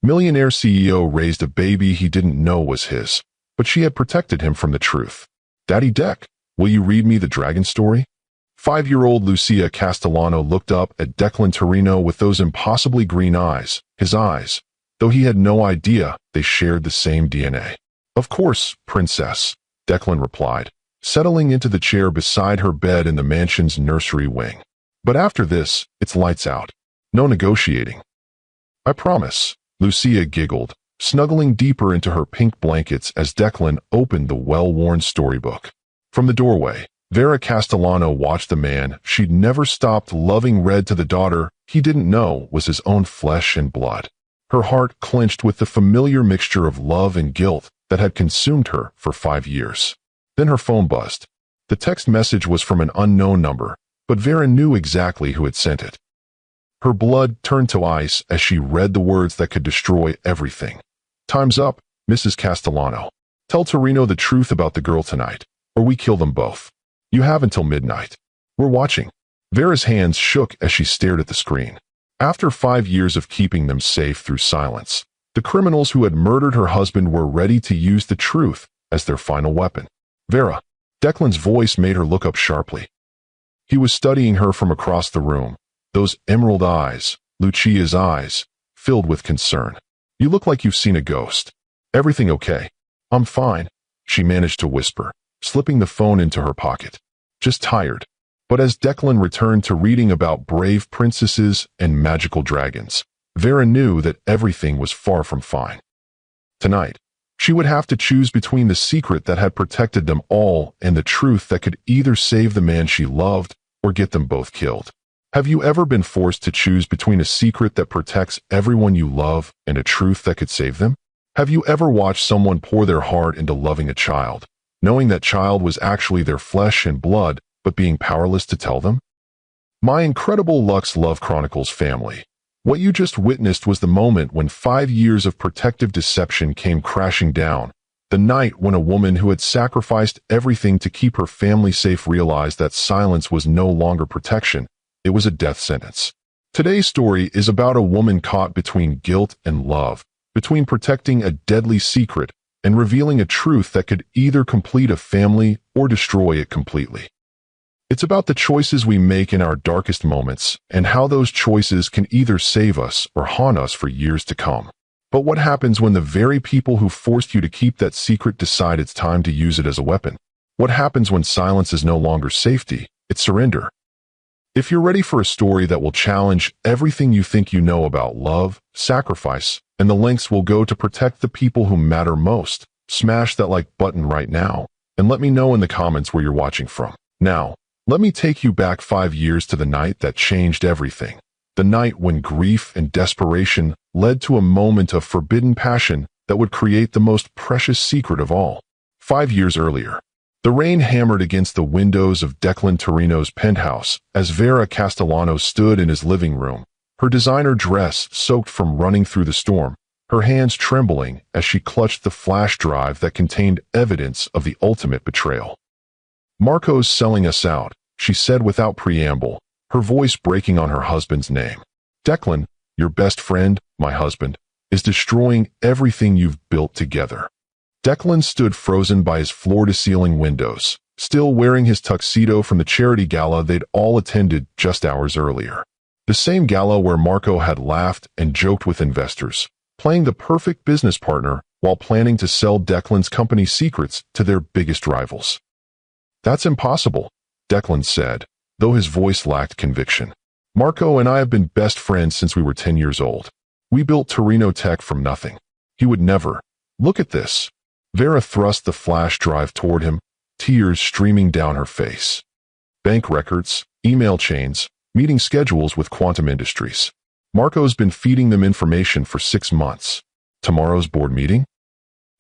Millionaire CEO raised a baby he didn't know was his, but she had protected him from the truth. Daddy Deck, will you read me the dragon story? 5-year-old Lucia Castellano looked up at Declan Torino with those impossibly green eyes, his eyes, though he had no idea they shared the same DNA. Of course, princess, Declan replied, settling into the chair beside her bed in the mansion's nursery wing. But after this, it's lights out. No negotiating. I promise, Lucia giggled, snuggling deeper into her pink blankets as Declan opened the well-worn storybook. From the doorway, Vera Castellano watched the man she'd never stopped loving read to the daughter he didn't know was his own flesh and blood. Her heart clenched with the familiar mixture of love and guilt that had consumed her for 5 years. Then her phone buzzed. The text message was from an unknown number, but Vera knew exactly who had sent it. Her blood turned to ice as she read the words that could destroy everything. Time's up, Mrs. Castellano. Tell Torino the truth about the girl tonight, or we kill them both. You have until midnight. We're watching. Vera's hands shook as she stared at the screen. After 5 years of keeping them safe through silence, the criminals who had murdered her husband were ready to use the truth as their final weapon. Vera. Declan's voice made her look up sharply. He was studying her from across the room, those emerald eyes, Lucia's eyes, filled with concern. You look like you've seen a ghost. Everything okay? I'm fine, she managed to whisper, slipping the phone into her pocket. Just tired. But as Declan returned to reading about brave princesses and magical dragons, Vera knew that everything was far from fine. Tonight, she would have to choose between the secret that had protected them all and the truth that could either save the man she loved or get them both killed. Have you ever been forced to choose between a secret that protects everyone you love and a truth that could save them? Have you ever watched someone pour their heart into loving a child, knowing that child was actually their flesh and blood, but being powerless to tell them? My incredible Lux Love Chronicles family. What you just witnessed was the moment when 5 years of protective deception came crashing down, the night when a woman who had sacrificed everything to keep her family safe realized that silence was no longer protection, it was a death sentence. Today's story is about a woman caught between guilt and love, between protecting a deadly secret and revealing a truth that could either complete a family or destroy it completely. It's about the choices we make in our darkest moments and how those choices can either save us or haunt us for years to come. But what happens when the very people who forced you to keep that secret decide it's time to use it as a weapon? What happens when silence is no longer safety, it's surrender? If you're ready for a story that will challenge everything you think you know about love, sacrifice, and the lengths we'll go to protect the people who matter most, smash that like button right now and let me know in the comments where you're watching from. Now, let me take you back 5 years to the night that changed everything. The night when grief and desperation led to a moment of forbidden passion that would create the most precious secret of all. 5 years earlier, the rain hammered against the windows of Declan Torino's penthouse as Vera Castellano stood in his living room, her designer dress soaked from running through the storm, her hands trembling as she clutched the flash drive that contained evidence of the ultimate betrayal. Marco's selling us out, she said without preamble, her voice breaking on her husband's name. Declan, your best friend, my husband, is destroying everything you've built together. Declan stood frozen by his floor-to-ceiling windows, still wearing his tuxedo from the charity gala they'd all attended just hours earlier. The same gala where Marco had laughed and joked with investors, playing the perfect business partner while planning to sell Declan's company secrets to their biggest rivals. That's impossible, Declan said, though his voice lacked conviction. Marco and I have been best friends since we were 10 years old. We built Torino Tech from nothing. He would never. Look at this. Vera thrust the flash drive toward him, tears streaming down her face. Bank records, email chains, meeting schedules with Quantum Industries. Marco's been feeding them information for 6 months. Tomorrow's board meeting?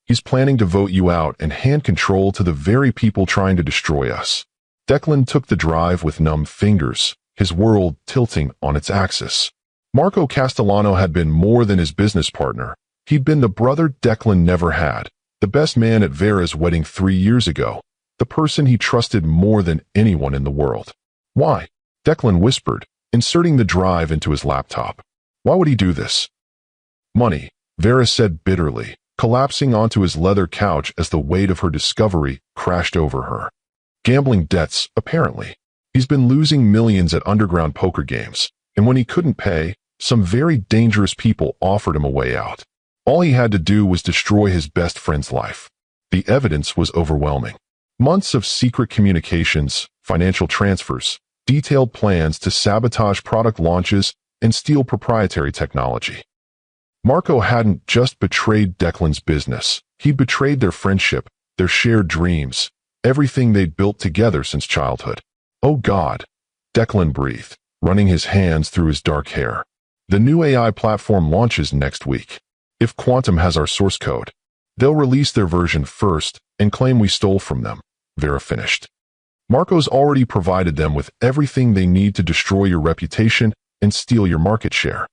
He's planning to vote you out and hand control to the very people trying to destroy us. Declan took the drive with numb fingers, his world tilting on its axis. Marco Castellano had been more than his business partner. He'd been the brother Declan never had, the best man at Vera's wedding 3 years ago, the person he trusted more than anyone in the world. Why? Declan whispered, inserting the drive into his laptop. Why would he do this? Money, Vera said bitterly, collapsing onto his leather couch as the weight of her discovery crashed over her. Gambling debts, apparently. He's been losing millions at underground poker games, and when he couldn't pay, some very dangerous people offered him a way out. All he had to do was destroy his best friend's life. The evidence was overwhelming. Months of secret communications, financial transfers, detailed plans to sabotage product launches and steal proprietary technology. Marco hadn't just betrayed Declan's business. He'd betrayed their friendship, their shared dreams, everything they'd built together since childhood. Oh God, Declan breathed, running his hands through his dark hair. The new AI platform launches next week. If Quantum has our source code, they'll release their version first and claim we stole from them, Vera finished. Marco's already provided them with everything they need to destroy your reputation and steal your market share.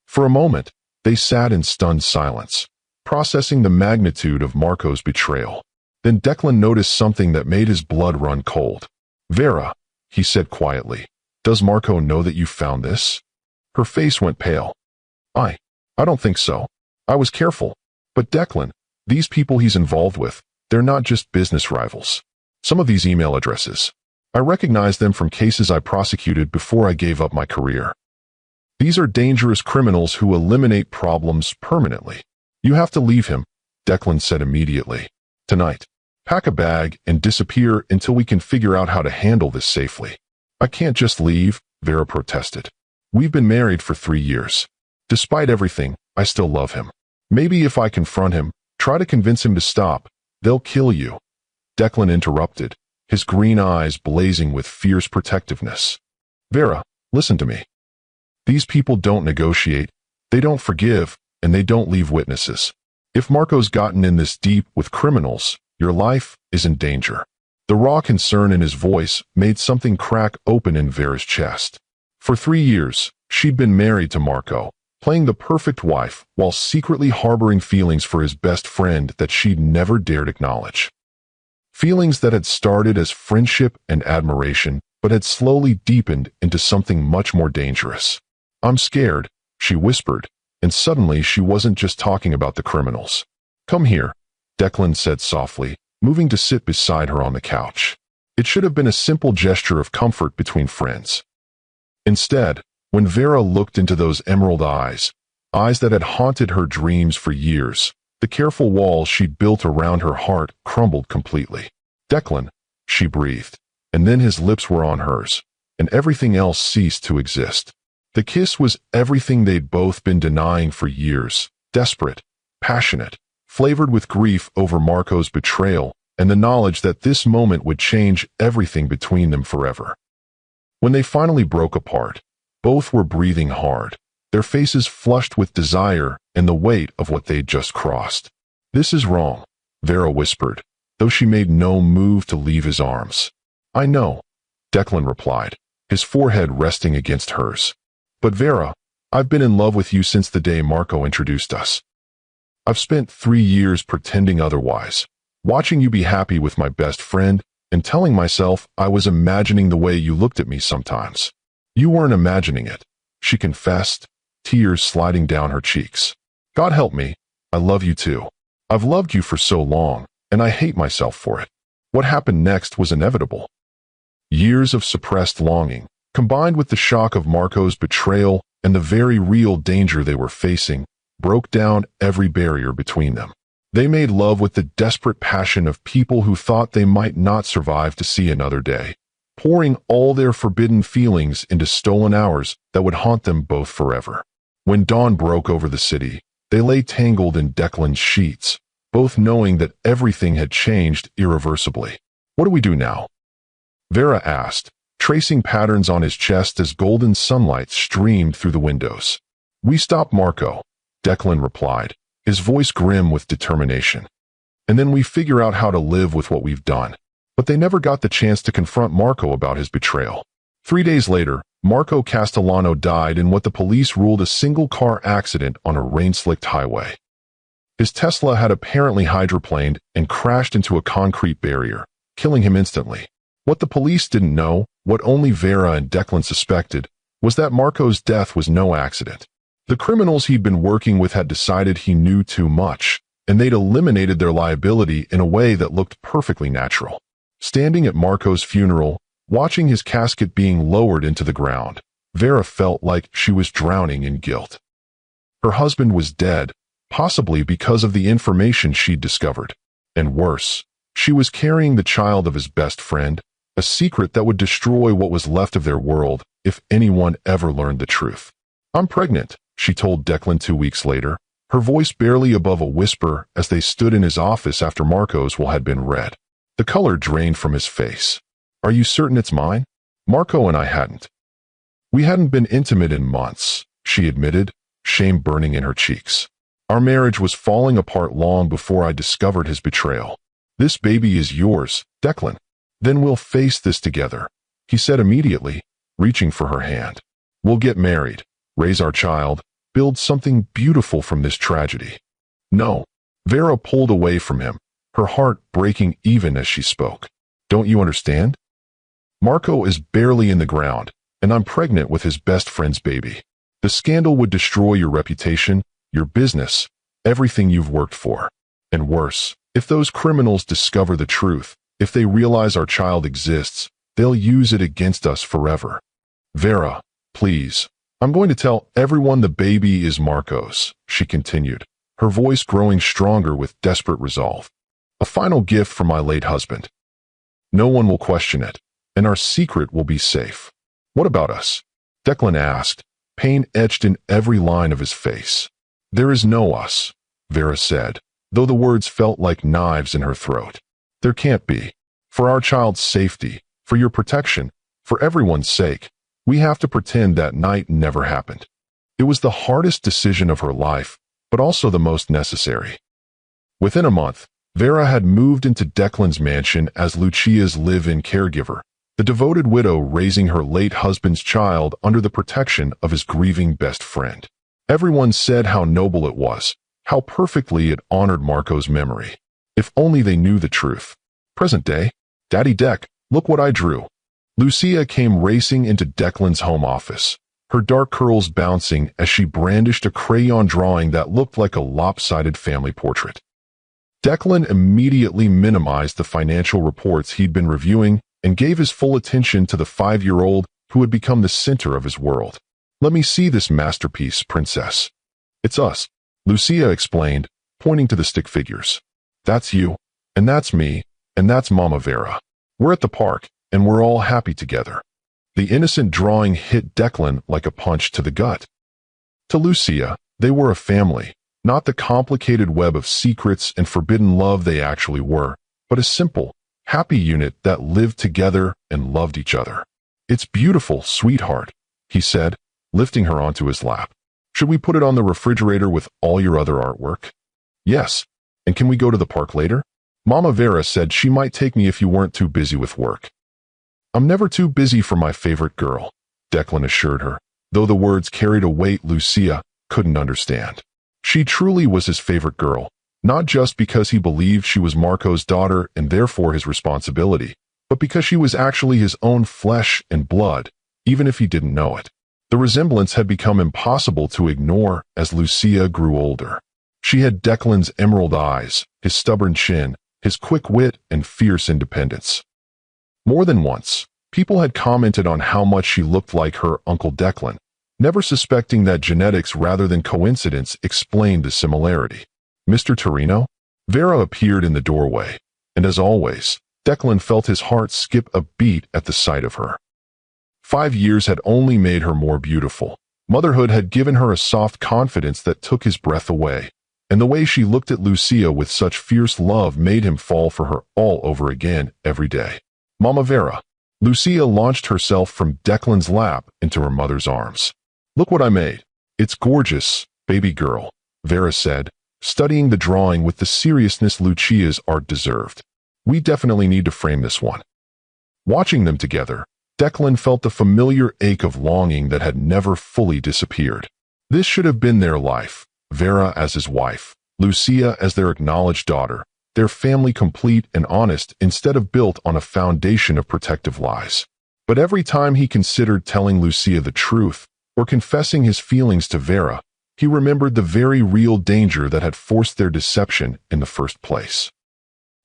For a moment, they sat in stunned silence, processing the magnitude of Marco's betrayal. Then Declan noticed something that made his blood run cold. Vera, he said quietly, does Marco know that you found this? Her face went pale. I don't think so. I was careful. But Declan, these people he's involved with, they're not just business rivals. Some of these email addresses, I recognize them from cases I prosecuted before I gave up my career. These are dangerous criminals who eliminate problems permanently. You have to leave him, Declan said immediately. Tonight. Pack a bag and disappear until we can figure out how to handle this safely. I can't just leave, Vera protested. We've been married for 3 years. Despite everything, I still love him. Maybe if I confront him, try to convince him to stop, they'll kill you. Declan interrupted, his green eyes blazing with fierce protectiveness. Vera, listen to me. These people don't negotiate, they don't forgive, and they don't leave witnesses. If Marco's gotten in this deep with criminals, your life is in danger. The raw concern in his voice made something crack open in Vera's chest. For 3 years, she'd been married to Marco, playing the perfect wife while secretly harboring feelings for his best friend that she'd never dared acknowledge. Feelings that had started as friendship and admiration, but had slowly deepened into something much more dangerous. I'm scared, she whispered, and suddenly she wasn't just talking about the criminals. Come here, Declan said softly, moving to sit beside her on the couch. It should have been a simple gesture of comfort between friends. Instead, when Vera looked into those emerald eyes that had haunted her dreams for years, the careful walls she'd built around her heart crumbled completely. Declan, she breathed, and then his lips were on hers, and everything else ceased to exist. The kiss was everything they'd both been denying for years, desperate, passionate, flavored with grief over Marco's betrayal and the knowledge that this moment would change everything between them forever. When they finally broke apart, both were breathing hard, their faces flushed with desire and the weight of what they'd just crossed. This is wrong, Vera whispered, though she made no move to leave his arms. I know, Declan replied, his forehead resting against hers. But Vera, I've been in love with you since the day Marco introduced us. I've spent 3 years pretending otherwise, watching you be happy with my best friend and telling myself I was imagining the way you looked at me sometimes. You weren't imagining it, she confessed, tears sliding down her cheeks. God help me, I love you too. I've loved you for so long, and I hate myself for it. What happened next was inevitable. Years of suppressed longing, combined with the shock of Marco's betrayal and the very real danger they were facing, broke down every barrier between them. They made love with the desperate passion of people who thought they might not survive to see another day, pouring all their forbidden feelings into stolen hours that would haunt them both forever. When dawn broke over the city, they lay tangled in Declan's sheets, both knowing that everything had changed irreversibly. What do we do now? Vera asked, tracing patterns on his chest as golden sunlight streamed through the windows. We stop Marco, Declan replied, his voice grim with determination. And then we figure out how to live with what we've done. But they never got the chance to confront Marco about his betrayal. 3 days later, Marco Castellano died in what the police ruled a single-car accident on a rain-slicked highway. His Tesla had apparently hydroplaned and crashed into a concrete barrier, killing him instantly. What the police didn't know, what only Vera and Declan suspected, was that Marco's death was no accident. The criminals he'd been working with had decided he knew too much, and they'd eliminated their liability in a way that looked perfectly natural. Standing at Marco's funeral, watching his casket being lowered into the ground, Vera felt like she was drowning in guilt. Her husband was dead, possibly because of the information she'd discovered. And worse, she was carrying the child of his best friend, a secret that would destroy what was left of their world if anyone ever learned the truth. "I'm pregnant," she told Declan 2 weeks later, her voice barely above a whisper as they stood in his office after Marco's will had been read. The color drained from his face. "Are you certain it's mine?" "Marco and I hadn't. We hadn't been intimate in months," she admitted, shame burning in her cheeks. "Our marriage was falling apart long before I discovered his betrayal. This baby is yours, Declan. Then we'll face this together," he said immediately, reaching for her hand. "We'll get married, raise our child, build something beautiful from this tragedy." "No." Vera pulled away from him, her heart breaking even as she spoke. "Don't you understand? Marco is barely in the ground, and I'm pregnant with his best friend's baby. The scandal would destroy your reputation, your business, everything you've worked for. And worse, if those criminals discover the truth, if they realize our child exists, they'll use it against us forever. Vera, please. I'm going to tell everyone the baby is Marco's," she continued, her voice growing stronger with desperate resolve. "A final gift from my late husband. No one will question it, and our secret will be safe." "What about us?" Declan asked, pain etched in every line of his face. "There is no us," Vera said, though the words felt like knives in her throat. "There can't be. For our child's safety, for your protection, for everyone's sake, we have to pretend that night never happened." It was the hardest decision of her life, but also the most necessary. Within a month, Vera had moved into Declan's mansion as Lucia's live-in caregiver, the devoted widow raising her late husband's child under the protection of his grieving best friend. Everyone said how noble it was, how perfectly it honored Marco's memory. If only they knew the truth. Present day, "Daddy Dec, look what I drew." Lucia came racing into Declan's home office, her dark curls bouncing as she brandished a crayon drawing that looked like a lopsided family portrait. Declan immediately minimized the financial reports he'd been reviewing and gave his full attention to the 5-year-old who had become the center of his world. "Let me see this masterpiece, princess." "It's us," Lucia explained, pointing to the stick figures. "That's you, and that's me, and that's Mama Vera. We're at the park, and we're all happy together." The innocent drawing hit Declan like a punch to the gut. To Lucia, they were a family, not the complicated web of secrets and forbidden love they actually were, but a simple, happy unit that lived together and loved each other. "It's beautiful, sweetheart," he said, lifting her onto his lap. "Should we put it on the refrigerator with all your other artwork?" "Yes. And can we go to the park later? Mama Vera said she might take me if you weren't too busy with work." "I'm never too busy for my favorite girl," Declan assured her, though the words carried a weight Lucia couldn't understand. She truly was his favorite girl, not just because he believed she was Marco's daughter and therefore his responsibility, but because she was actually his own flesh and blood, even if he didn't know it. The resemblance had become impossible to ignore as Lucia grew older. She had Declan's emerald eyes, his stubborn chin, his quick wit and fierce independence. More than once, people had commented on how much she looked like her Uncle Declan, never suspecting that genetics rather than coincidence explained the similarity. "Mr. Torino?" Vera appeared in the doorway, and as always, Declan felt his heart skip a beat at the sight of her. 5 years had only made her more beautiful. Motherhood had given her a soft confidence that took his breath away, and the way she looked at Lucia with such fierce love made him fall for her all over again every day. "Mama Vera." Lucia launched herself from Declan's lap into her mother's arms. "Look what I made. It's gorgeous, baby girl," Vera said, studying the drawing with the seriousness Lucia's art deserved. "We definitely need to frame this one." Watching them together, Declan felt the familiar ache of longing that had never fully disappeared. This should have been their life, Vera as his wife, Lucia as their acknowledged daughter, their family complete and honest instead of built on a foundation of protective lies. But every time he considered telling Lucia the truth, or confessing his feelings to Vera, He remembered the very real danger that had forced their deception in the first place.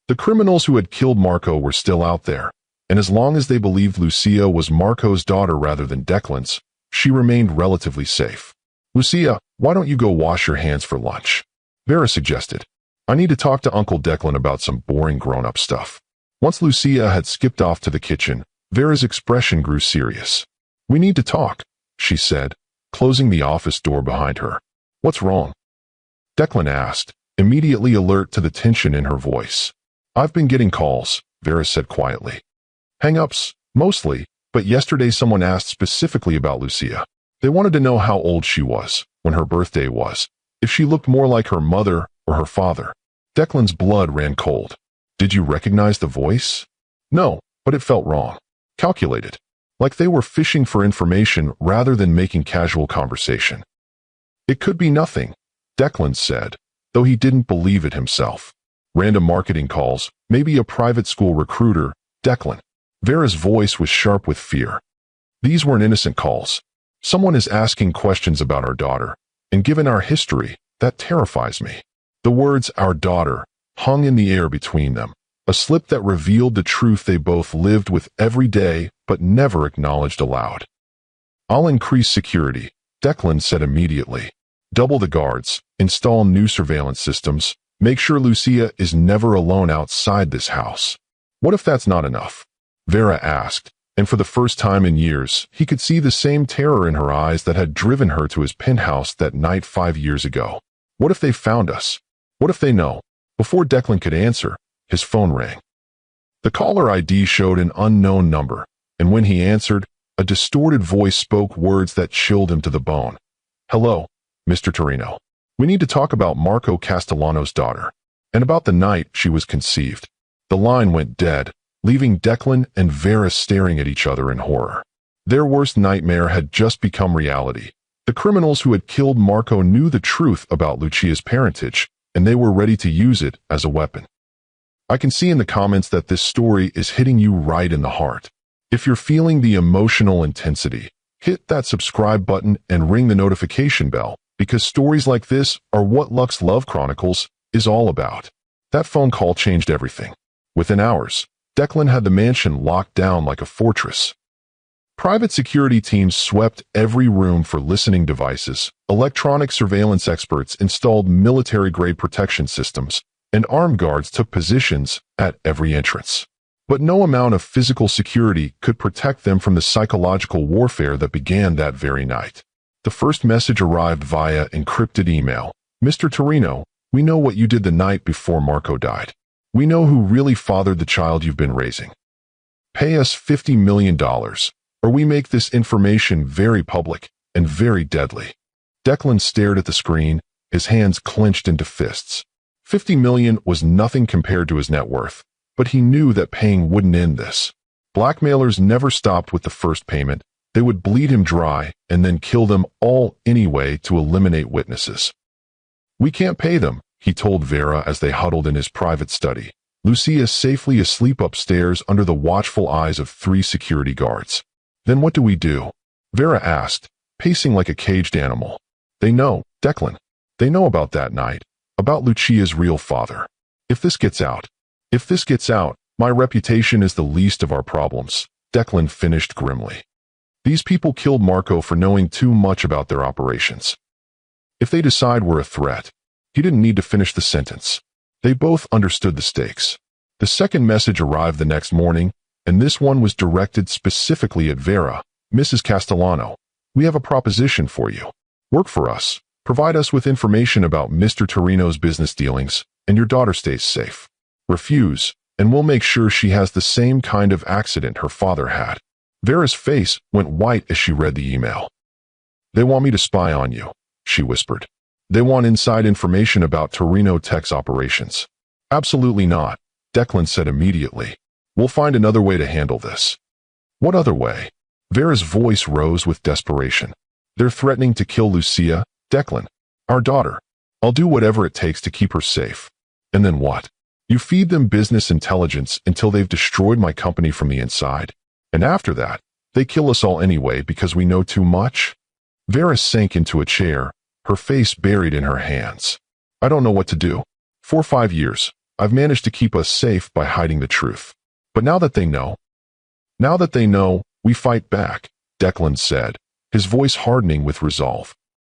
The criminals who had killed Marco were still out there, and as long as they believed Lucia was Marco's daughter rather than Declan's, she remained relatively safe. "Lucia, why don't you go wash your hands for lunch?" Vera suggested. "I need to talk to Uncle Declan about some boring grown-up stuff." Once Lucia had skipped off to the kitchen, Vera's expression grew serious. "We need to talk," she said, closing the office door behind her. "What's wrong?" Declan asked, immediately alert to the tension in her voice. "I've been getting calls," Vera said quietly. "Hang-ups, mostly, but yesterday someone asked specifically about Lucia. They wanted to know how old she was, when her birthday was, if she looked more like her mother or her father." Declan's blood ran cold. "Did you recognize the voice?" "No, but it felt wrong. Calculated. Like they were fishing for information rather than making casual conversation." "It could be nothing," Declan said, though he didn't believe it himself. "Random marketing calls, maybe a private school recruiter." "Declan." Vera's voice was sharp with fear. "These weren't innocent calls. Someone is asking questions about our daughter, and given our history, that terrifies me." The words "our daughter" hung in the air between them, a slip that revealed the truth they both lived with every day but never acknowledged aloud. "I'll increase security," Declan said immediately. "Double the guards, install new surveillance systems, make sure Lucia is never alone outside this house." "What if that's not enough?" Vera asked, and for the first time in years, he could see the same terror in her eyes that had driven her to his penthouse that night 5 years ago. "What if they found us? What if they know?" Before Declan could answer, his phone rang. The caller ID showed an unknown number, and when he answered, a distorted voice spoke words that chilled him to the bone. "Hello, Mr. Torino. We need to talk about Marco Castellano's daughter, and about the night she was conceived." The line went dead, leaving Declan and Vera staring at each other in horror. Their worst nightmare had just become reality. The criminals who had killed Marco knew the truth about Lucia's parentage, and they were ready to use it as a weapon. I can see in the comments that this story is hitting you right in the heart. If you're feeling the emotional intensity, hit that subscribe button and ring the notification bell, because stories like this are what Lux Love Chronicles is all about. That phone call changed everything. Within hours, Declan had the mansion locked down like a fortress. Private security teams swept every room for listening devices, electronic surveillance experts installed military-grade protection systems, and armed guards took positions at every entrance. But no amount of physical security could protect them from the psychological warfare that began that very night. The first message arrived via encrypted email. "Mr. Torino, we know what you did the night before Marco died. We know who really fathered the child you've been raising. Pay us $50 million. Or we make this information very public and very deadly." Declan stared at the screen, his hands clenched into fists. 50 million was nothing compared to his net worth, but he knew that paying wouldn't end this. Blackmailers never stopped with the first payment. They would bleed him dry and then kill them all anyway to eliminate witnesses. "We can't pay them," he told Vera as they huddled in his private study. Lucia safely asleep upstairs under the watchful eyes of 3 security guards. "Then what do we do?" Vera asked, pacing like a caged animal. "They know, Declan. They know about that night, about Lucia's real father. If this gets out, my reputation is the least of our problems," Declan finished grimly. "These people killed Marco for knowing too much about their operations. If they decide we're a threat," he didn't need to finish the sentence. They both understood the stakes. The second message arrived the next morning, and this one was directed specifically at Vera. "Mrs. Castellano, we have a proposition for you. Work for us, provide us with information about Mr. Torino's business dealings, and your daughter stays safe. Refuse, and we'll make sure she has the same kind of accident her father had." Vera's face went white as she read the email. "They want me to spy on you," she whispered. "They want inside information about Torino Tech's operations." "Absolutely not," Declan said immediately. "We'll find another way to handle this." "What other way?" Vera's voice rose with desperation. "They're threatening to kill Lucia, Declan, our daughter. I'll do whatever it takes to keep her safe." "And then what?" "You feed them business intelligence until they've destroyed my company from the inside. And after that, they kill us all anyway because we know too much?" Vera sank into a chair, her face buried in her hands. I don't know what to do. For 5 years, I've managed to keep us safe by hiding the truth. But now that they know, we fight back, Declan said, his voice hardening with resolve.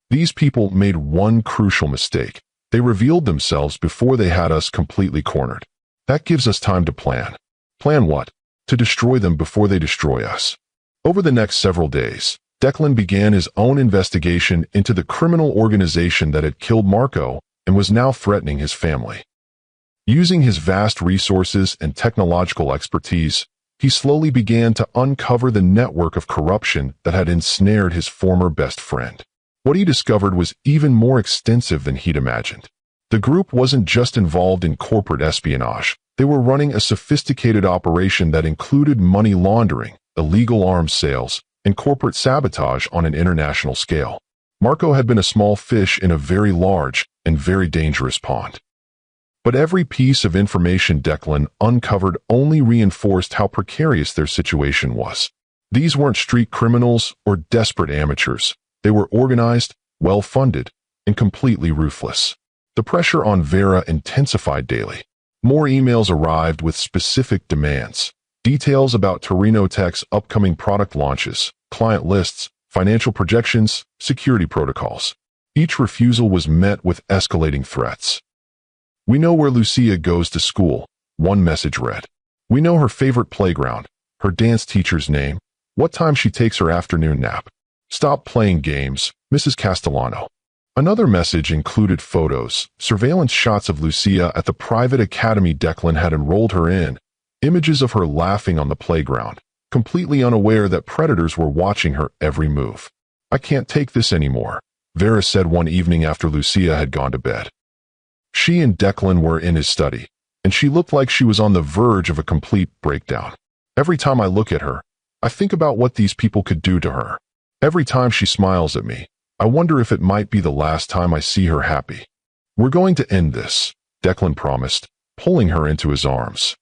These people made one crucial mistake. They revealed themselves before they had us completely cornered. That gives us time to plan. Plan what? To destroy them before they destroy us. Over the next several days, Declan began his own investigation into the criminal organization that had killed Marco and was now threatening his family. Using his vast resources and technological expertise, he slowly began to uncover the network of corruption that had ensnared his former best friend. What he discovered was even more extensive than he'd imagined. The group wasn't just involved in corporate espionage. They were running a sophisticated operation that included money laundering, illegal arms sales, and corporate sabotage on an international scale. Marco had been a small fish in a very large and very dangerous pond. But every piece of information Declan uncovered only reinforced how precarious their situation was. These weren't street criminals or desperate amateurs. They were organized, well-funded, and completely ruthless. The pressure on Vera intensified daily. More emails arrived with specific demands. Details about Torino Tech's upcoming product launches, client lists, financial projections, security protocols. Each refusal was met with escalating threats. We know where Lucia goes to school, one message read. We know her favorite playground, her dance teacher's name, what time she takes her afternoon nap. Stop playing games, Mrs. Castellano. Another message included photos, surveillance shots of Lucia at the private academy Declan had enrolled her in, images of her laughing on the playground, completely unaware that predators were watching her every move. I can't take this anymore, Vera said one evening after Lucia had gone to bed. She and Declan were in his study, and she looked like she was on the verge of a complete breakdown. Every time I look at her, I think about what these people could do to her. Every time she smiles at me, I wonder if it might be the last time I see her happy. We're going to end this, Declan promised, pulling her into his arms.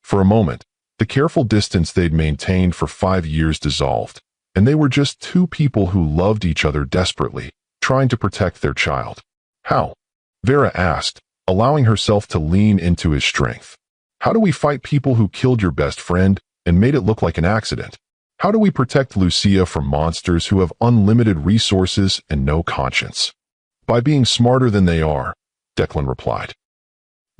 For a moment, the careful distance they'd maintained for 5 years dissolved, and they were just two people who loved each other desperately, trying to protect their child. How? Vera asked, allowing herself to lean into his strength. How do we fight people who killed your best friend and made it look like an accident? How do we protect Lucia from monsters who have unlimited resources and no conscience? By being smarter than they are, Declan replied.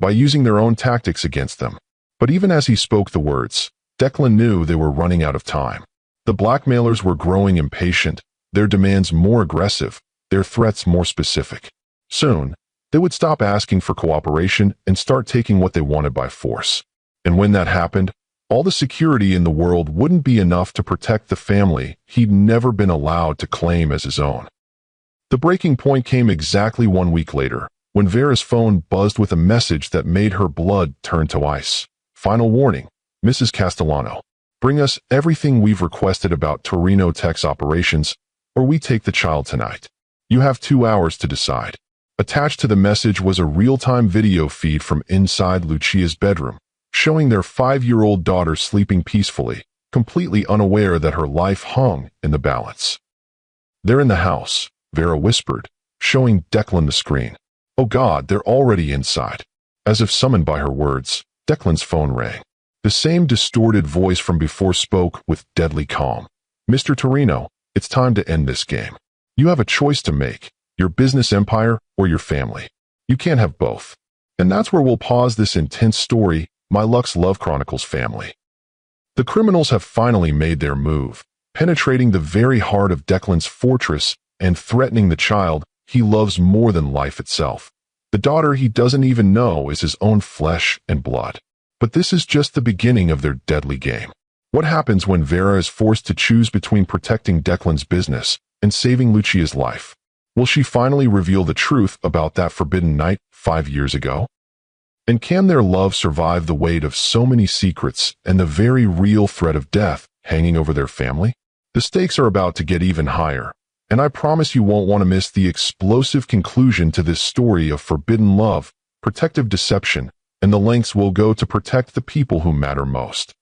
By using their own tactics against them. But even as he spoke the words, Declan knew they were running out of time. The blackmailers were growing impatient, their demands more aggressive, their threats more specific. Soon, they would stop asking for cooperation and start taking what they wanted by force. And when that happened, all the security in the world wouldn't be enough to protect the family he'd never been allowed to claim as his own. The breaking point came exactly 1 week later, when Vera's phone buzzed with a message that made her blood turn to ice. Final warning, Mrs. Castellano. Bring us everything we've requested about Torino Tech's operations, or we take the child tonight. You have 2 hours to decide. Attached to the message was a real-time video feed from inside Lucia's bedroom, showing their 5-year-old daughter sleeping peacefully, completely unaware that her life hung in the balance. They're in the house, Vera whispered, showing Declan the screen. Oh God, they're already inside. As if summoned by her words, Declan's phone rang. The same distorted voice from before spoke with deadly calm. Mr. Torino, it's time to end this game. You have a choice to make, your business empire or your family. You can't have both. And that's where we'll pause this intense story, My Lux Love Chronicles family. The criminals have finally made their move, penetrating the very heart of Declan's fortress and threatening the child he loves more than life itself. The daughter he doesn't even know is his own flesh and blood. But this is just the beginning of their deadly game. What happens when Vera is forced to choose between protecting Declan's business and saving Lucia's life? Will she finally reveal the truth about that forbidden night 5 years ago? And can their love survive the weight of so many secrets and the very real threat of death hanging over their family? The stakes are about to get even higher, and I promise you won't want to miss the explosive conclusion to this story of forbidden love, protective deception, and the lengths we'll go to protect the people who matter most.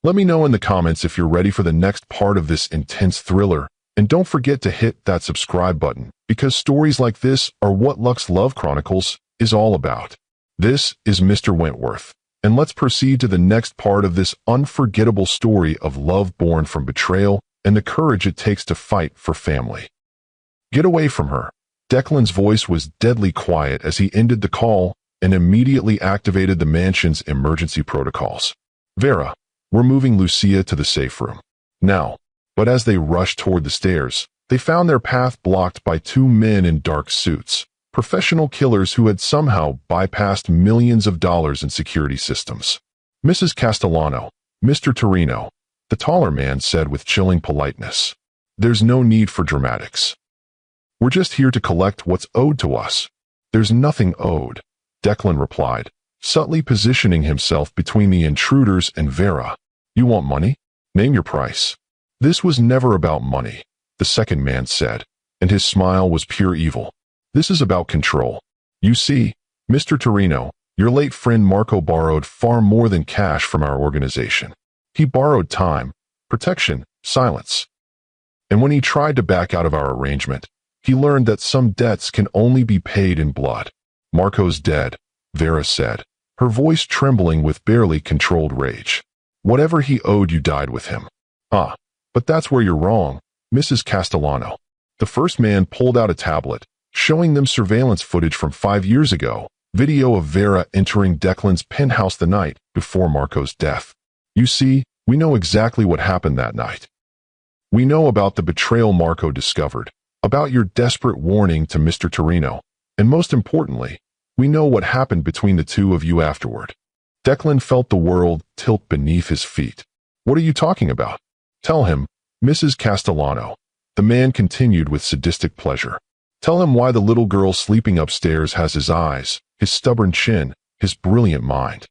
Let me know in the comments if you're ready for the next part of this intense thriller, And don't forget to hit that subscribe button, because stories like this are what Lux Love Chronicles is all about. This is Mr. Wentworth, and let's proceed to the next part of this unforgettable story of love born from betrayal and the courage it takes to fight for family. Get away from her. Declan's voice was deadly quiet as he ended the call and immediately activated the mansion's emergency protocols. Vera, we're moving Lucia to the safe room. Now. But as they rushed toward the stairs, they found their path blocked by two men in dark suits, professional killers who had somehow bypassed millions of dollars in security systems. Mrs. Castellano, Mr. Torino, the taller man said with chilling politeness. There's no need for dramatics. We're just here to collect what's owed to us. There's nothing owed, Declan replied, subtly positioning himself between the intruders and Vera. You want money? Name your price. This was never about money, the second man said, and his smile was pure evil. This is about control. You see, Mr. Torino, your late friend Marco borrowed far more than cash from our organization. He borrowed time, protection, silence. And when he tried to back out of our arrangement, he learned that some debts can only be paid in blood. Marco's dead, Vera said, her voice trembling with barely controlled rage. Whatever he owed you died with him. Ah, but that's where you're wrong, Mrs. Castellano. The first man pulled out a tablet, showing them surveillance footage from 5 years ago, video of Vera entering Declan's penthouse the night before Marco's death. You see, we know exactly what happened that night. We know about the betrayal Marco discovered, about your desperate warning to Mr. Torino, and most importantly, we know what happened between the two of you afterward. Declan felt the world tilt beneath his feet. What are you talking about? Tell him, Mrs. Castellano, the man continued with sadistic pleasure. Tell him why the little girl sleeping upstairs has his eyes, his stubborn chin, his brilliant mind.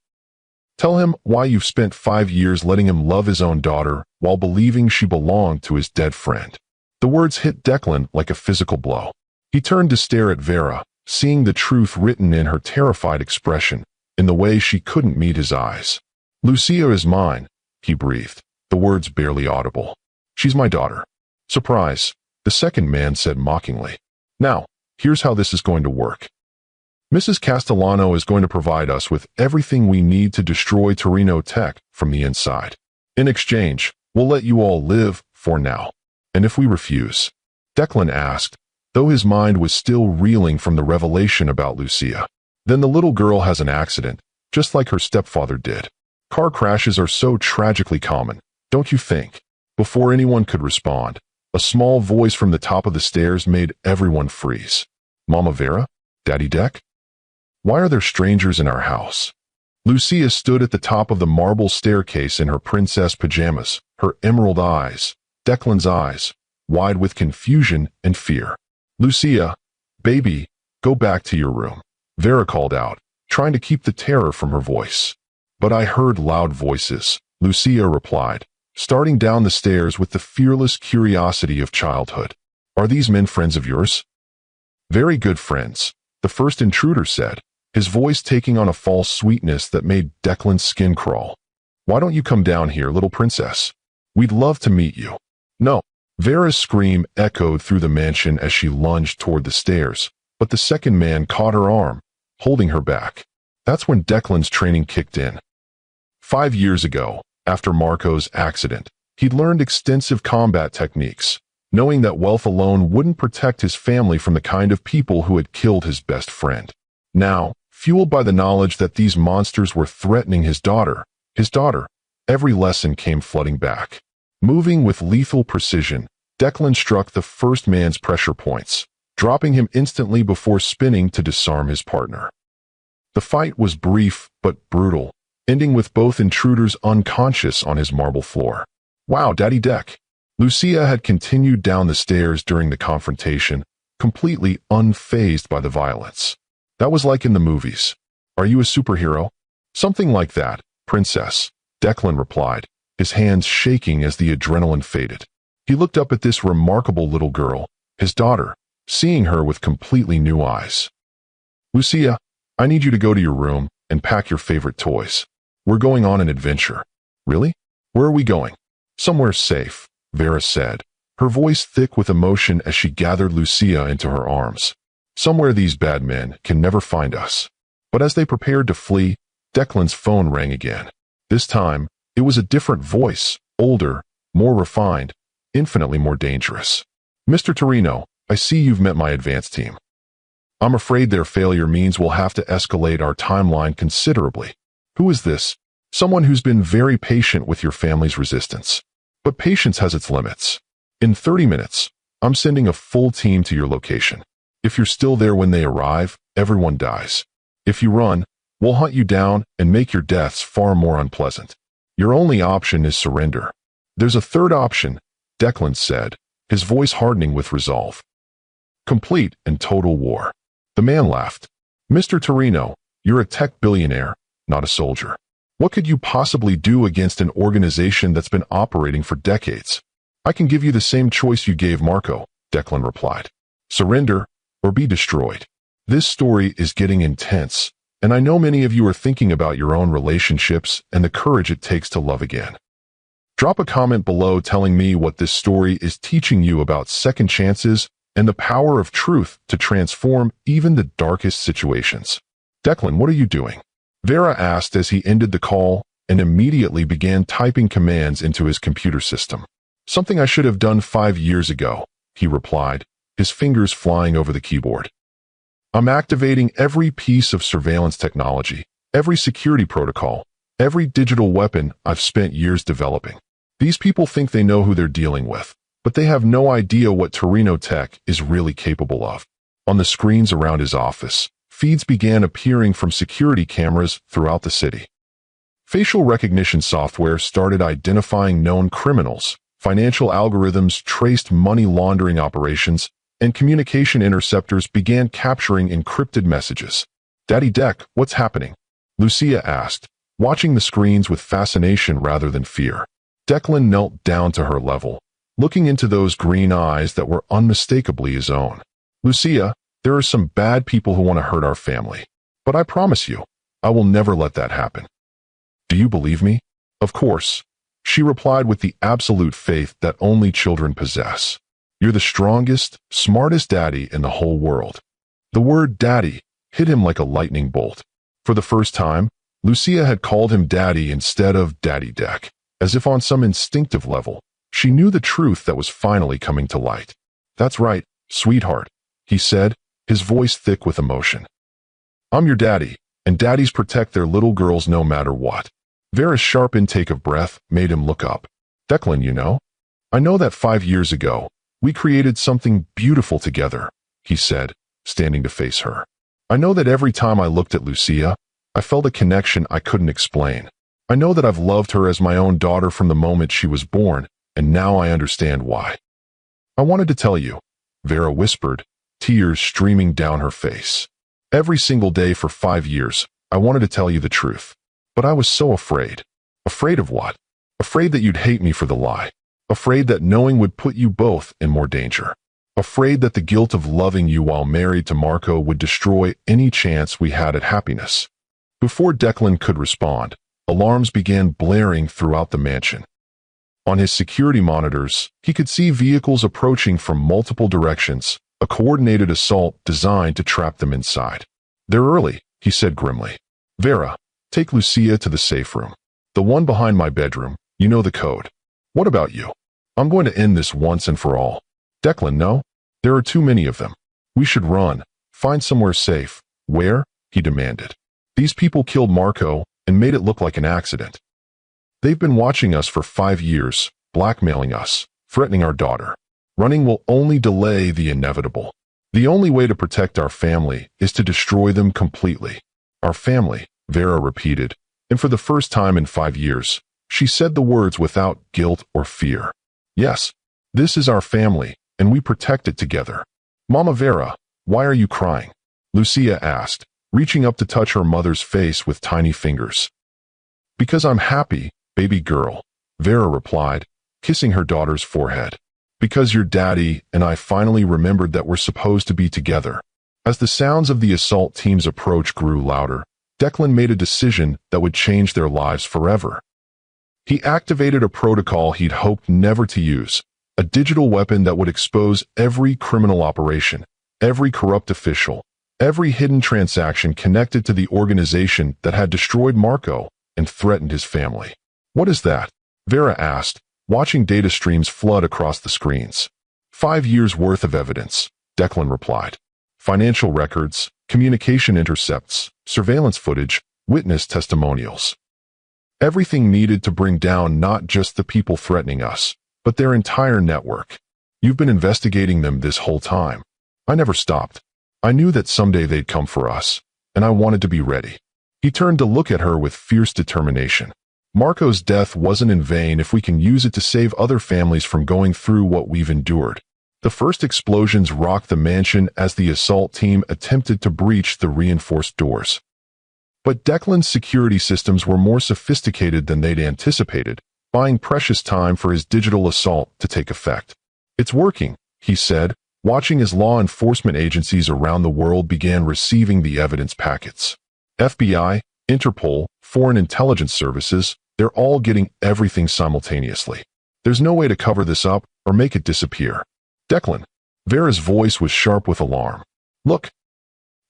Tell him why you've spent 5 years letting him love his own daughter while believing she belonged to his dead friend. The words hit Declan like a physical blow. He turned to stare at Vera, seeing the truth written in her terrified expression, in the way she couldn't meet his eyes. Lucia is mine, he breathed, the words barely audible. She's my daughter. Surprise, the second man said mockingly. Now, here's how this is going to work. Mrs. Castellano is going to provide us with everything we need to destroy Torino Tech from the inside. In exchange, we'll let you all live for now. And if we refuse? Declan asked, though his mind was still reeling from the revelation about Lucia. Then the little girl has an accident, just like her stepfather did. Car crashes are so tragically common, don't you think? Before anyone could respond, a small voice from the top of the stairs made everyone freeze. Mama Vera? Daddy Deck? Why are there strangers in our house? Lucia stood at the top of the marble staircase in her princess pajamas, her emerald eyes, Declan's eyes, wide with confusion and fear. Lucia, baby, go back to your room, Vera called out, trying to keep the terror from her voice. But I heard loud voices, Lucia replied, starting down the stairs with the fearless curiosity of childhood. Are these men friends of yours? Very good friends, the first intruder said, his voice taking on a false sweetness that made Declan's skin crawl. Why don't you come down here, little princess? We'd love to meet you. No. Vera's scream echoed through the mansion as she lunged toward the stairs, but the second man caught her arm, holding her back. That's when Declan's training kicked in. 5 years ago, after Marco's accident, he'd learned extensive combat techniques, knowing that wealth alone wouldn't protect his family from the kind of people who had killed his best friend. Now, fueled by the knowledge that these monsters were threatening his daughter, every lesson came flooding back. Moving with lethal precision, Declan struck the first man's pressure points, dropping him instantly before spinning to disarm his partner. The fight was brief but brutal, ending with both intruders unconscious on his marble floor. Wow, Daddy Deck! Lucia had continued down the stairs during the confrontation, completely unfazed by the violence. That was like in the movies. Are you a superhero? Something like that, princess, Declan replied, his hands shaking as the adrenaline faded. He looked up at this remarkable little girl, his daughter, seeing her with completely new eyes. Lucia, I need you to go to your room and pack your favorite toys. We're going on an adventure. Really? Where are we going? Somewhere safe, Vera said, her voice thick with emotion as she gathered Lucia into her arms. "Somewhere these bad men can never find us." But as they prepared to flee, Declan's phone rang again. This time, it was a different voice, older, more refined, infinitely more dangerous. "Mr. Torino, I see you've met my advance team. I'm afraid their failure means we'll have to escalate our timeline considerably." "Who is this?" "Someone who's been very patient with your family's resistance. But patience has its limits. In 30 minutes, I'm sending a full team to your location. If you're still there when they arrive, everyone dies. If you run, we'll hunt you down and make your deaths far more unpleasant. Your only option is surrender." "There's a third option," Declan said, his voice hardening with resolve. "Complete and total war." The man laughed. "Mr. Torino, you're a tech billionaire, not a soldier. What could you possibly do against an organization that's been operating for decades?" "I can give you the same choice you gave Marco," Declan replied. "Surrender or be destroyed." This story is getting intense, and I know many of you are thinking about your own relationships and the courage it takes to love again. Drop a comment below telling me what this story is teaching you about second chances and the power of truth to transform even the darkest situations. "Declan, what are you doing?" Vera asked as he ended the call and immediately began typing commands into his computer system. "Something I should have done 5 years ago," he replied, his fingers flying over the keyboard. "I'm activating every piece of surveillance technology, every security protocol, every digital weapon I've spent years developing. These people think they know who they're dealing with, but they have no idea what Torino Tech is really capable of." On the screens around his office, feeds began appearing from security cameras throughout the city. Facial recognition software started identifying known criminals, financial algorithms traced money laundering operations, and communication interceptors began capturing encrypted messages. "Daddy Deck, what's happening?" Lucia asked, watching the screens with fascination rather than fear. Declan knelt down to her level, looking into those green eyes that were unmistakably his own. "Lucia, there are some bad people who want to hurt our family. But I promise you, I will never let that happen." "Do you believe me?" "Of course," she replied with the absolute faith that only children possess. "You're the strongest, smartest daddy in the whole world." The word daddy hit him like a lightning bolt. For the first time, Lucia had called him daddy instead of Daddy Deck, as if on some instinctive level, she knew the truth that was finally coming to light. "That's right, sweetheart," he said, his voice thick with emotion. "I'm your daddy, and daddies protect their little girls no matter what." Vera's sharp intake of breath made him look up. "Declan, you know, I know that 5 years ago, we created something beautiful together," he said, standing to face her. "I know that every time I looked at Lucia, I felt a connection I couldn't explain. I know that I've loved her as my own daughter from the moment she was born, and now I understand why." "I wanted to tell you," Vera whispered, tears streaming down her face. "Every single day for 5 years, I wanted to tell you the truth. But I was so afraid." "Afraid of what?" "Afraid that you'd hate me for the lie. Afraid that knowing would put you both in more danger. Afraid that the guilt of loving you while married to Marco would destroy any chance we had at happiness." Before Declan could respond, alarms began blaring throughout the mansion. On his security monitors, he could see vehicles approaching from multiple directions, a coordinated assault designed to trap them inside. "They're early," he said grimly. "Vera, take Lucia to the safe room. The one behind my bedroom, you know the code. What about you? I'm going to end this once and for all." "Declan, no. There are too many of them. We should run, find somewhere safe." "Where?" he demanded. "These people killed Marco and made it look like an accident. They've been watching us for 5 years, blackmailing us, threatening our daughter. Running will only delay the inevitable. The only way to protect our family is to destroy them completely." "Our family," Vera repeated, and for the first time in 5 years, she said the words without guilt or fear. "Yes, this is our family, and we protect it together." "Mama Vera, why are you crying?" Lucia asked, reaching up to touch her mother's face with tiny fingers. "Because I'm happy, baby girl," Vera replied, kissing her daughter's forehead. "Because your daddy and I finally remembered that we're supposed to be together." As the sounds of the assault team's approach grew louder, Declan made a decision that would change their lives forever. He activated a protocol he'd hoped never to use, A digital weapon that would expose every criminal operation, every corrupt official, every hidden transaction connected to the organization that had destroyed Marco and threatened his family. What is that? Vera asked, watching data streams flood across the screens. 5 years' worth of evidence, Declan replied. Financial records, communication intercepts, surveillance footage, witness testimonials. Everything needed to bring down not just the people threatening us, but their entire network. You've been investigating them this whole time. I never stopped. I knew that someday they'd come for us, and I wanted to be ready. He turned to look at her with fierce determination. Marco's death wasn't in vain if we can use it to save other families from going through what we've endured. The first explosions rocked the mansion as the assault team attempted to breach the reinforced doors. But Declan's security systems were more sophisticated than they'd anticipated, buying precious time for his digital assault to take effect. It's working, he said, watching as law enforcement agencies around the world began receiving the evidence packets. FBI, Interpol, Foreign Intelligence Services, they're all getting everything simultaneously. There's no way to cover this up or make it disappear. Declan. Vera's voice was sharp with alarm. Look.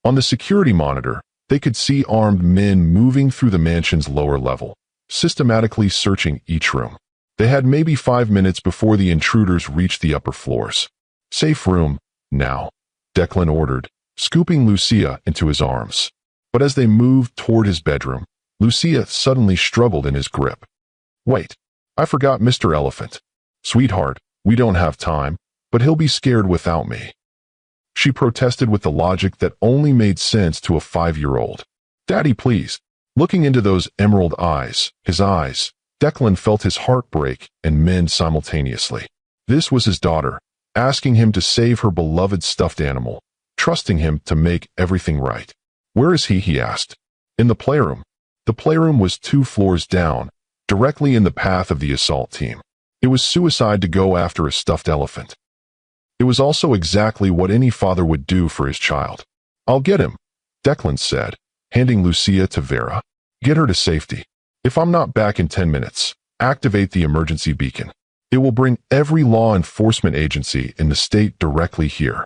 On the security monitor, they could see armed men moving through the mansion's lower level, systematically searching each room. They had maybe 5 minutes before the intruders reached the upper floors. Safe room, now, Declan ordered, scooping Lucia into his arms. But as they moved toward his bedroom, Lucia suddenly struggled in his grip. Wait, I forgot Mr. Elephant. Sweetheart, we don't have time, but he'll be scared without me. She protested with the logic that only made sense to a 5-year-old. Daddy, please. Looking into those emerald eyes, his eyes, Declan felt his heart break and mend simultaneously. This was his daughter, asking him to save her beloved stuffed animal, trusting him to make everything right. Where is he? He asked. In the playroom. The playroom was 2 floors down, directly in the path of the assault team. It was suicide to go after a stuffed elephant. It was also exactly what any father would do for his child. I'll get him, Declan said, handing Lucia to Vera. Get her to safety. If I'm not back in 10 minutes, activate the emergency beacon. It will bring every law enforcement agency in the state directly here.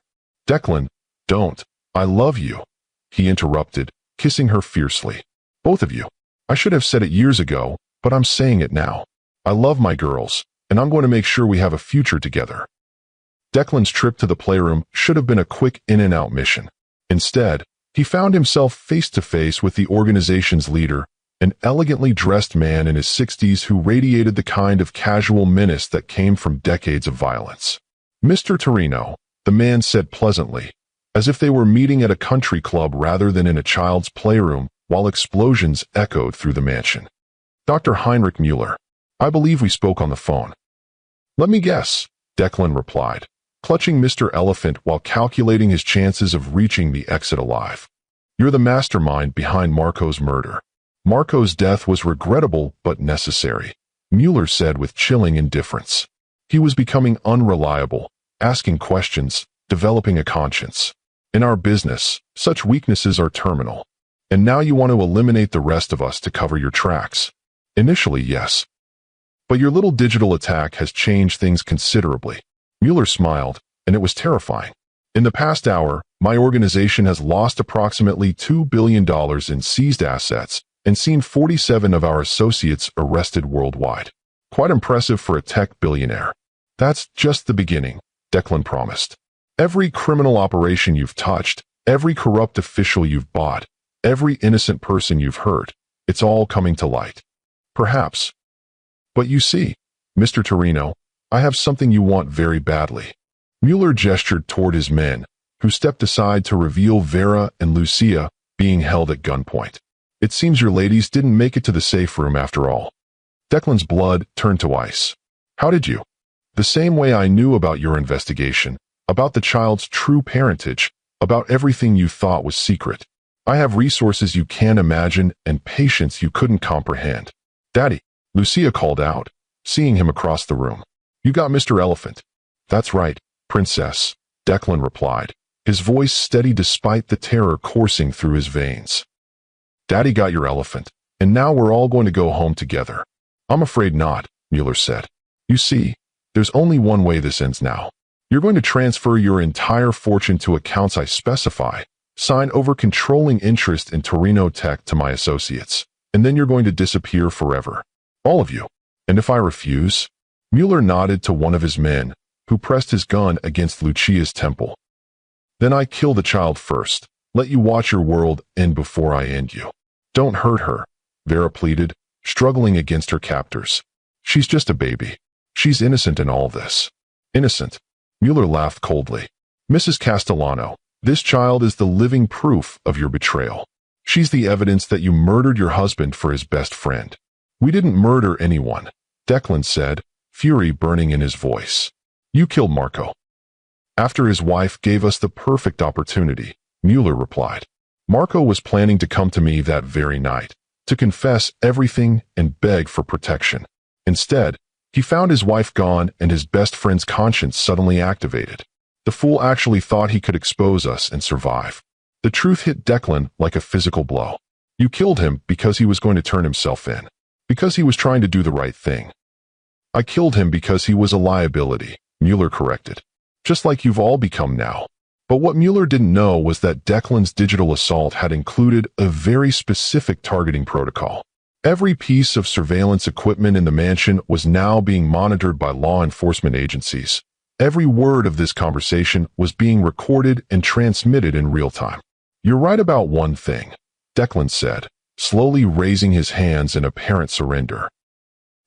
Declan, don't. I love you, he interrupted, kissing her fiercely. Both of you. I should have said it years ago, but I'm saying it now. I love my girls, and I'm going to make sure we have a future together. Declan's trip to the playroom should have been a quick in-and-out mission. Instead, he found himself face-to-face with the organization's leader, an elegantly dressed man in his 60s who radiated the kind of casual menace that came from decades of violence. Mr. Torino, the man said pleasantly, as if they were meeting at a country club rather than in a child's playroom, while explosions echoed through the mansion. Dr. Heinrich Mueller. I believe we spoke on the phone. Let me guess, Declan replied, clutching Mr. Elephant while calculating his chances of reaching the exit alive. You're the mastermind behind Marco's murder. Marco's death was regrettable but necessary, Mueller said with chilling indifference. He was becoming unreliable, asking questions, developing a conscience. In our business, such weaknesses are terminal. And now you want to eliminate the rest of us to cover your tracks. Initially, yes. But your little digital attack has changed things considerably. Mueller smiled, and it was terrifying. In the past hour, my organization has lost approximately $2 billion in seized assets and seen 47 of our associates arrested worldwide. Quite impressive for a tech billionaire. That's just the beginning, Declan promised. Every criminal operation you've touched, every corrupt official you've bought, every innocent person you've hurt, it's all coming to light. Perhaps. But you see, Mr. Torino, I have something you want very badly. Mueller gestured toward his men, who stepped aside to reveal Vera and Lucia being held at gunpoint. It seems your ladies didn't make it to the safe room after all. Declan's blood turned to ice. How did you? The same way I knew about your investigation, about the child's true parentage, about everything you thought was secret. I have resources you can't imagine and patience you couldn't comprehend. Daddy, Lucia called out, seeing him across the room. You got Mr. Elephant. That's right, Princess, Declan replied, his voice steady despite the terror coursing through his veins. Daddy got your elephant, and now we're all going to go home together. I'm afraid not, Mueller said. You see, There's only one way this ends now. You're going to transfer your entire fortune to accounts I specify, sign over controlling interest in Torino Tech to my associates, and then you're going to disappear forever. All of you. And if I refuse? Mueller nodded to one of his men, who pressed his gun against Lucia's temple. Then I kill the child first. Let you watch your world end before I end you. Don't hurt her, Vera pleaded, struggling against her captors. She's just a baby. She's innocent in all this. Innocent. Mueller laughed coldly. Mrs. Castellano, this child is the living proof of your betrayal. She's the evidence that you murdered your husband for his best friend. We didn't murder anyone, Declan said, fury burning in his voice. You killed Marco. After his wife gave us the perfect opportunity, Mueller replied. Marco was planning to come to me that very night, to confess everything and beg for protection. Instead, he found his wife gone and his best friend's conscience suddenly activated. The fool actually thought he could expose us and survive. The truth hit Declan like a physical blow. You killed him because he was going to turn himself in. Because he was trying to do the right thing. I killed him because he was a liability, Mueller corrected. Just like you've all become now. But what Mueller didn't know was that Declan's digital assault had included a very specific targeting protocol. Every piece of surveillance equipment in the mansion was now being monitored by law enforcement agencies. Every word of this conversation was being recorded and transmitted in real time. You're right about one thing, Declan said, slowly raising his hands in apparent surrender.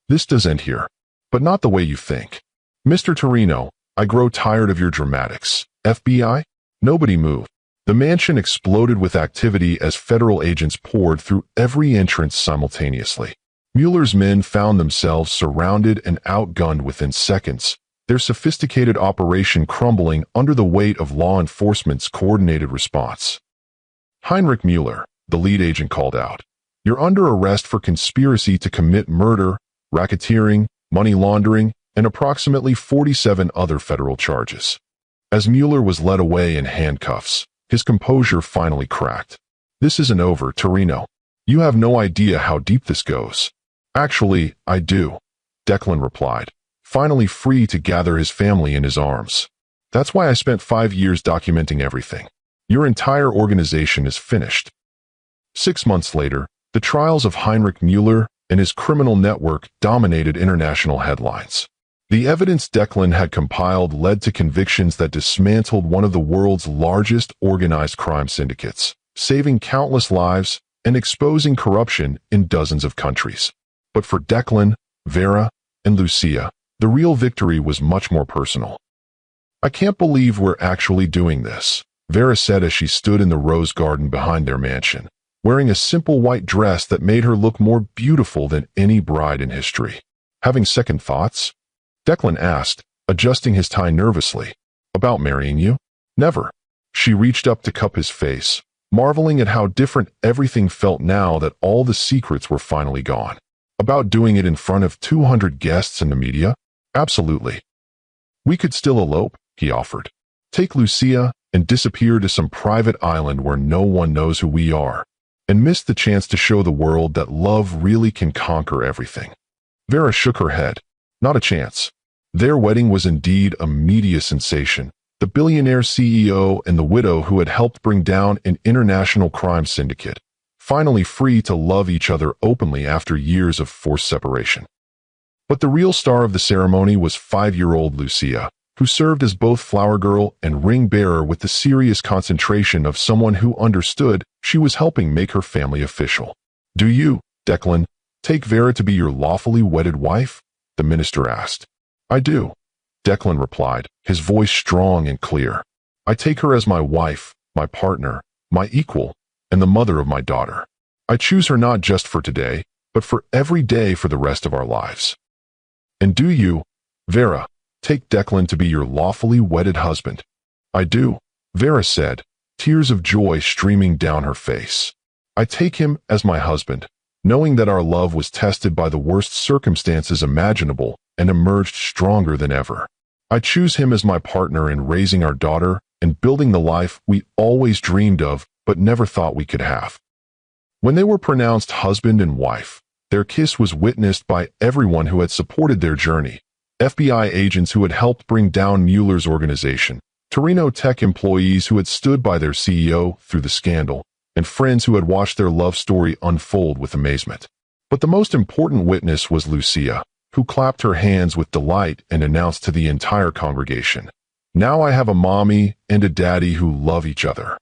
This does end here, but not the way you think. Mr. Torino, I grow tired of your dramatics. FBI? Nobody moved. The mansion exploded with activity as federal agents poured through every entrance simultaneously. Mueller's men found themselves surrounded and outgunned within seconds, their sophisticated operation crumbling under the weight of law enforcement's coordinated response. Heinrich Mueller, the lead agent called out. You're under arrest for conspiracy to commit murder, racketeering, money laundering, and approximately 47 other federal charges. As Mueller was led away in handcuffs, his composure finally cracked. This isn't over, Torino. You have no idea how deep this goes. Actually, I do, Declan replied, finally free to gather his family in his arms. That's why I spent 5 years documenting everything. Your entire organization is finished. 6 months later, the trials of Heinrich Mueller and his criminal network dominated international headlines. The evidence Declan had compiled led to convictions that dismantled one of the world's largest organized crime syndicates, saving countless lives and exposing corruption in dozens of countries. But for Declan, Vera, and Lucia, the real victory was much more personal. I can't believe we're actually doing this, Vera said as she stood in the rose garden behind their mansion, wearing a simple white dress that made her look more beautiful than any bride in history. Having second thoughts? Declan asked, adjusting his tie nervously. About marrying you? Never. She reached up to cup his face, marveling at how different everything felt now that all the secrets were finally gone. About doing it in front of 200 guests and the media? Absolutely. We could still elope, he offered. Take Lucia and disappear to some private island where no one knows who we are, and miss the chance to show the world that love really can conquer everything. Vera shook her head. Not a chance. Their wedding was indeed a media sensation. The billionaire CEO and the widow who had helped bring down an international crime syndicate, finally free to love each other openly after years of forced separation. But the real star of the ceremony was 5-year-old Lucia, who served as both flower girl and ring bearer with the serious concentration of someone who understood she was helping make her family official. Do you, Declan, take Vera to be your lawfully wedded wife? The minister asked. I do, Declan replied, his voice strong and clear. I take her as my wife, my partner, my equal, and the mother of my daughter. I choose her not just for today, but for every day for the rest of our lives. And do you, Vera, take Declan to be your lawfully wedded husband? I do, Vera said, tears of joy streaming down her face. I take him as my husband, knowing that our love was tested by the worst circumstances imaginable and emerged stronger than ever. I choose him as my partner in raising our daughter and building the life we always dreamed of but never thought we could have. When they were pronounced husband and wife, their kiss was witnessed by everyone who had supported their journey, FBI agents who had helped bring down Mueller's organization, Torino tech employees who had stood by their CEO through the scandal, and friends who had watched their love story unfold with amazement. But the most important witness was Lucia, who clapped her hands with delight and announced to the entire congregation, "Now I have a mommy and a daddy who love each other.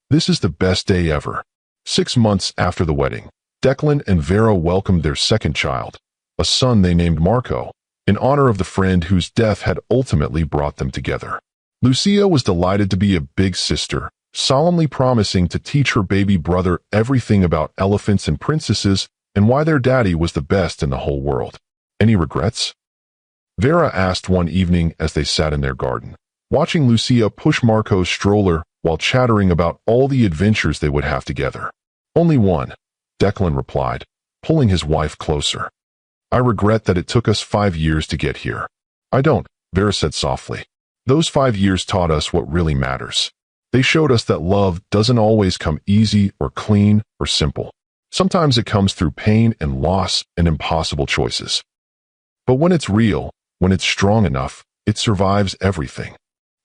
This is the best day ever." 6 months after the wedding, Declan and Vera welcomed their second child, a son they named Marco, in honor of the friend whose death had ultimately brought them together. Lucia was delighted to be a big sister, solemnly promising to teach her baby brother everything about elephants and princesses and why their daddy was the best in the whole world. "Any regrets?" Vera asked one evening as they sat in their garden, watching Lucia push Marco's stroller while chattering about all the adventures they would have together. "Only one," Declan replied, pulling his wife closer. "I regret that it took us 5 years to get here." "I don't," Vera said softly. "Those 5 years taught us what really matters. They showed us that love doesn't always come easy or clean or simple. Sometimes it comes through pain and loss and impossible choices. But when it's real, when it's strong enough, it survives everything."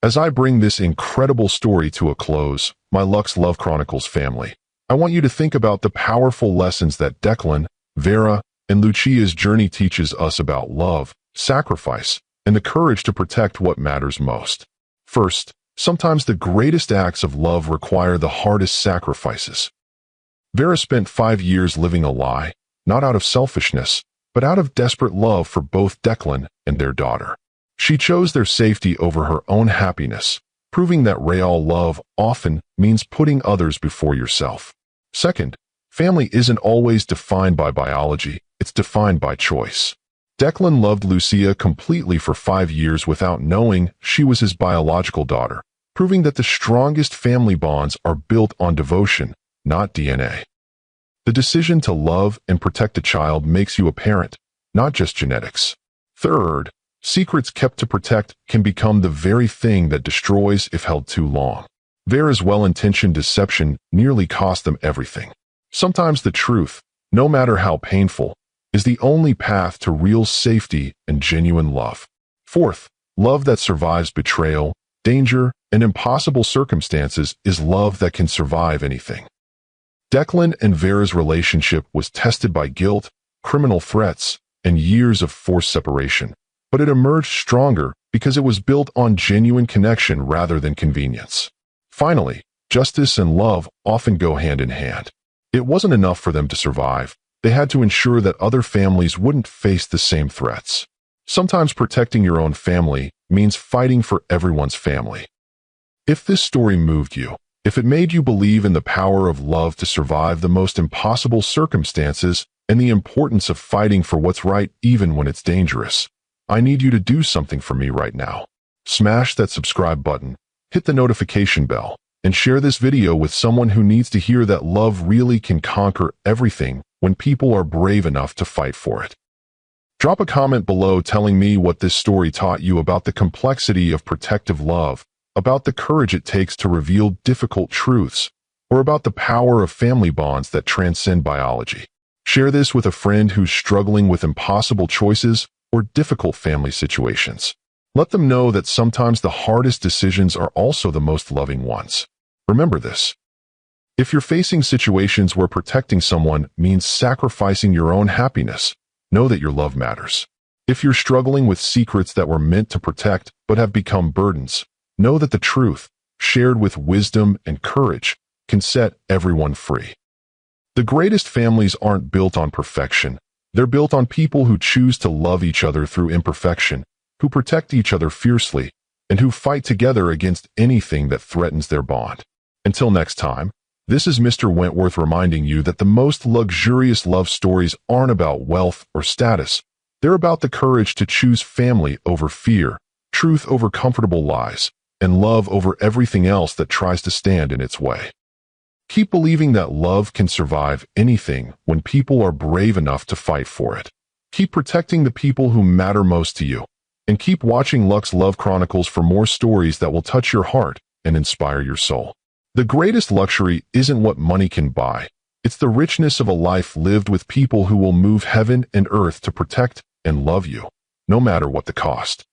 As I bring this incredible story to a close, my Lux Love Chronicles family, I want you to think about the powerful lessons that Declan, Vera, and Lucia's journey teaches us about love, sacrifice, and the courage to protect what matters most. First, sometimes the greatest acts of love require the hardest sacrifices. Vera spent 5 years living a lie, not out of selfishness, but out of desperate love for both Declan and their daughter. She chose their safety over her own happiness, proving that real love often means putting others before yourself. Second, family isn't always defined by biology, it's defined by choice. Declan loved Lucia completely for 5 years without knowing she was his biological daughter, proving that the strongest family bonds are built on devotion, not DNA. The decision to love and protect a child makes you a parent, not just genetics. Third, secrets kept to protect can become the very thing that destroys if held too long. Vera's well-intentioned deception nearly cost them everything. Sometimes the truth, no matter how painful, is the only path to real safety and genuine love. Fourth, love that survives betrayal, danger, and impossible circumstances is love that can survive anything. Declan and Vera's relationship was tested by guilt, criminal threats, and years of forced separation, but it emerged stronger because it was built on genuine connection rather than convenience. Finally, justice and love often go hand in hand. It wasn't enough for them to survive. They had to ensure that other families wouldn't face the same threats. Sometimes protecting your own family means fighting for everyone's family. If this story moved you, if it made you believe in the power of love to survive the most impossible circumstances and the importance of fighting for what's right even when it's dangerous, I need you to do something for me right now. Smash that subscribe button, hit the notification bell, and share this video with someone who needs to hear that love really can conquer everything when people are brave enough to fight for it. Drop a comment below telling me what this story taught you about the complexity of protective love, about the courage it takes to reveal difficult truths, or about the power of family bonds that transcend biology. Share this with a friend who's struggling with impossible choices or difficult family situations. Let them know that sometimes the hardest decisions are also the most loving ones. Remember this. If you're facing situations where protecting someone means sacrificing your own happiness, know that your love matters. If you're struggling with secrets that were meant to protect but have become burdens, know that the truth, shared with wisdom and courage, can set everyone free. The greatest families aren't built on perfection. They're built on people who choose to love each other through imperfection, who protect each other fiercely, and who fight together against anything that threatens their bond. Until next time, this is Mr. Wentworth reminding you that the most luxurious love stories aren't about wealth or status. They're about the courage to choose family over fear, truth over comfortable lies, and love over everything else that tries to stand in its way. Keep believing that love can survive anything when people are brave enough to fight for it. Keep protecting the people who matter most to you, and keep watching Lux Love Chronicles for more stories that will touch your heart and inspire your soul. The greatest luxury isn't what money can buy. It's the richness of a life lived with people who will move heaven and earth to protect and love you. no matter what the cost.